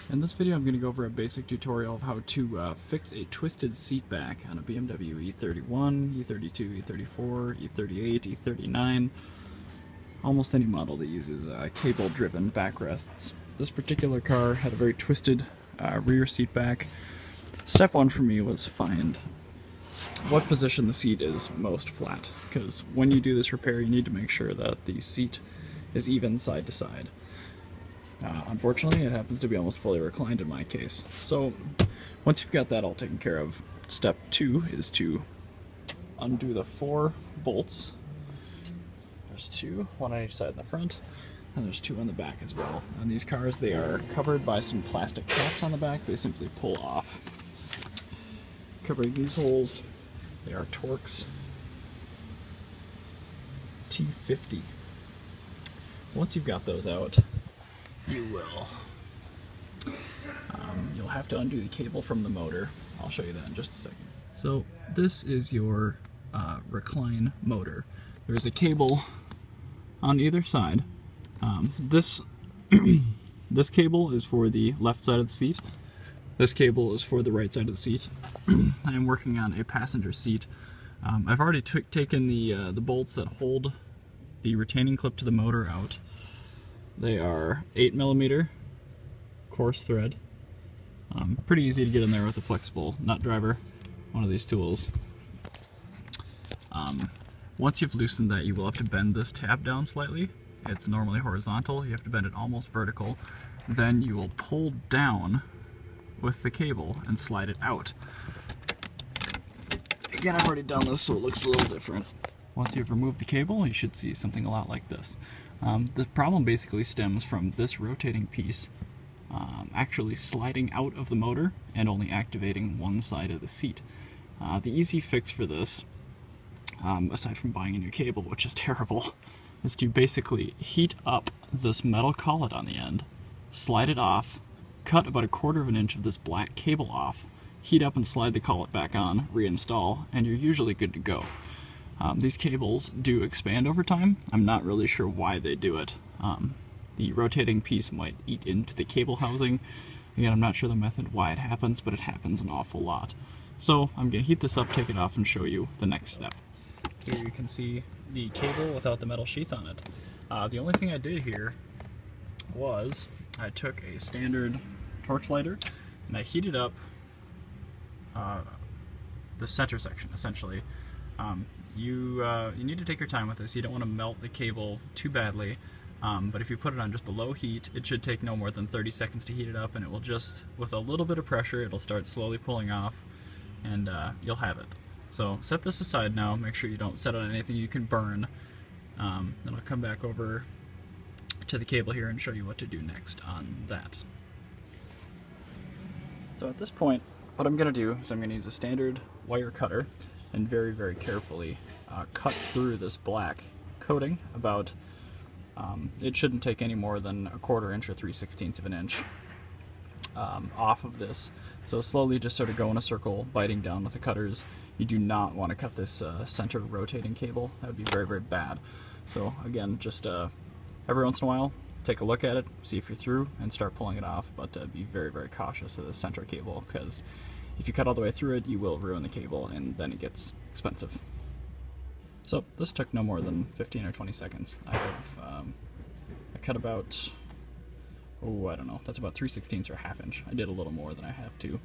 In this video I'm going to go over a basic tutorial of how to fix a twisted seat back on a BMW E31, E32, E34, E38, E39, almost any model that uses cable-driven backrests. This particular car had a very twisted rear seat back. Step one for me was find what position the seat is most flat, because when you do this repair you need to make sure that the seat is even side to side. Unfortunately, it happens to be almost fully reclined in my case. So once you've got that all taken care of, step two is to undo the 4 bolts. There's 2, one on each side in the front, and there's 2 on the back as well. On these cars, they are covered by some plastic caps on the back. They simply pull off. Covering these holes, they are torx T50. Once you've got those out, you'll have to undo the cable from the motor. I'll show you that in just a second. So this is your recline motor. There's a cable on either side. This cable is for the left side of the seat. This cable is for the right side of the seat. I am working on a passenger seat. I've already taken the bolts that hold the retaining clip to the motor out. They are 8mm coarse thread. Pretty easy to get in there with a flexible nut driver, one of these tools. Once you've loosened that, you will have to bend this tab down slightly. It's normally horizontal, you have to bend it almost vertical. Then you will pull down with the cable and slide it out. Again, I've already done this, so it looks a little different. Once you've removed the cable, you should see something a lot like this. The problem basically stems from this rotating piece actually sliding out of the motor and only activating one side of the seat. The easy fix for this, aside from buying a new cable, which is terrible, is to basically heat up this metal collet on the end, slide it off, cut about 1/4 inch of this black cable off, heat up and slide the collet back on, reinstall, and you're usually good to go. These cables do expand over time. I'm not really sure why they do it. The rotating piece might eat into the cable housing. Again, I'm not sure the method why it happens, but it happens an awful lot. So I'm going to heat this up, take it off, and show you the next step. Here you can see the cable without the metal sheath on it. The only thing I did here was I took a standard torch lighter and I heated up the center section, essentially. You need to take your time with this. You don't want to melt the cable too badly, but if you put it on just a low heat, it should take no more than 30 seconds to heat it up, and it will just, with a little bit of pressure, it'll start slowly pulling off, and you'll have it. So set this aside now. Make sure you don't set it on anything you can burn. Then I'll come back over to the cable here and show you what to do next on that. So at this point, what I'm going to do is I'm going to use a standard wire cutter and very, very carefully cut through this black coating about, it shouldn't take any more than 1/4 inch or 3/16 of an inch off of this. So slowly just sort of go in a circle, biting down with the cutters. You do not want to cut this center rotating cable. That would be very, very bad. So again, just every once in a while, take a look at it, see if you're through, and start pulling it off, but be very, very cautious of the center cable, because if you cut all the way through it, you will ruin the cable, and then it gets expensive. So this took no more than 15 or 20 seconds. I cut about, I don't know, that's about 3/16 or 1/2 inch. I did a little more than I have to.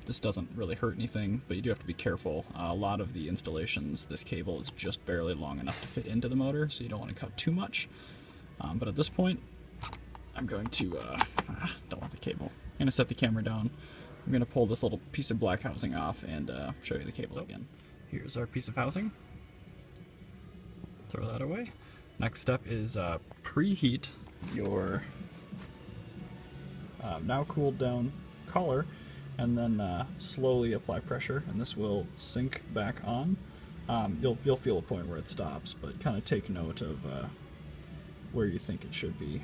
This doesn't really hurt anything, but you do have to be careful. A lot of the installations, this cable is just barely long enough to fit into the motor, so you don't want to cut too much. But at this point, I'm going to, done with the cable. I'm going to set the camera down. I'm going to pull this little piece of black housing off and show you the cable again. Here's our piece of housing. Throw that away. Next step is preheat your now cooled down collar, and then slowly apply pressure, and this will sink back on. You'll feel a point where it stops, but kind of take note of where you think it should be.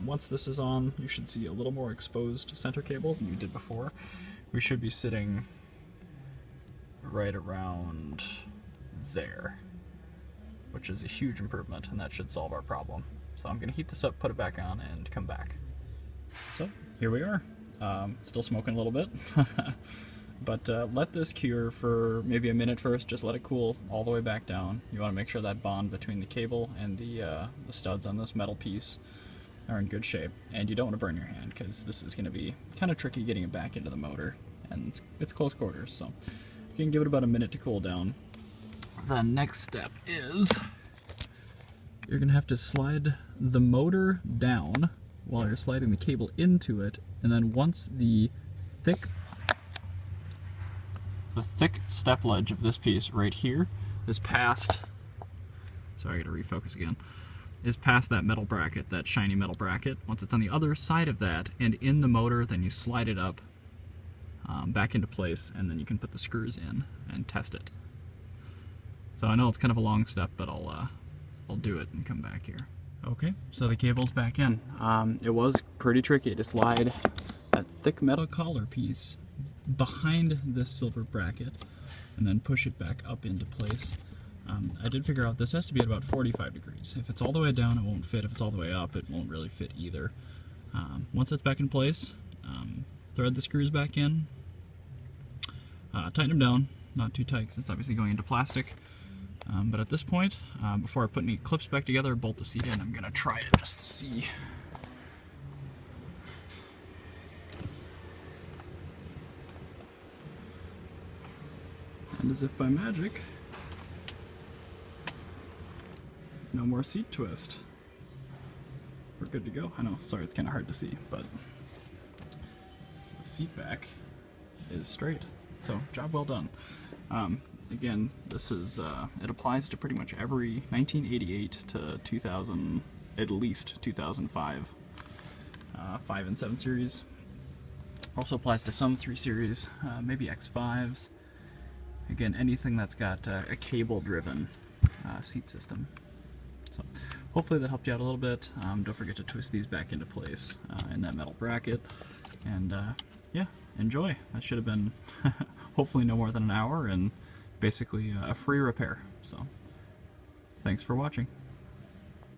Once this is on, you should see a little more exposed center cable than you did before. We should be sitting right around there, which is a huge improvement, and that should solve our problem. So I'm going to heat this up, put it back on, and come back. So here we are, still smoking a little bit, but let this cure for maybe a minute first. Just let it cool all the way back down. You want to make sure that bond between the cable and the studs on this metal piece are in good shape, and you don't want to burn your hand because this is going to be kind of tricky getting it back into the motor, and it's close quarters. So you can give it about a minute to cool down. The next step is you're going to have to slide the motor down while you're sliding the cable into it, and then once the thick step ledge of this piece right here is past, sorry, I gotta refocus again, is past that metal bracket, that shiny metal bracket. Once it's on the other side of that and in the motor, then you slide it up back into place, and then you can put the screws in and test it. So I know it's kind of a long step, but I'll do it and come back here. Okay, so the cable's back in. It was pretty tricky to slide that thick metal collar piece behind this silver bracket and then push it back up into place. I did figure out this has to be at about 45 degrees. If it's all the way down, it won't fit. If it's all the way up, it won't really fit either. Once it's back in place, thread the screws back in, tighten them down, not too tight because it's obviously going into plastic. But at this point, before I put any clips back together, bolt the seat in, I'm going to try it just to see. And as if by magic, no more seat twist. We're good to go. I know, sorry, it's kind of hard to see, but the seat back is straight. So, job well done. Again, this is, it applies to pretty much every 1988 to 2000, at least 2005, 5 and 7 series. Also applies to some 3 series, maybe X5s. Again, anything that's got a cable-driven seat system. So, hopefully that helped you out a little bit. Don't forget to twist these back into place in that metal bracket. And yeah, enjoy. That should have been hopefully no more than an hour, and basically a free repair. So, thanks for watching.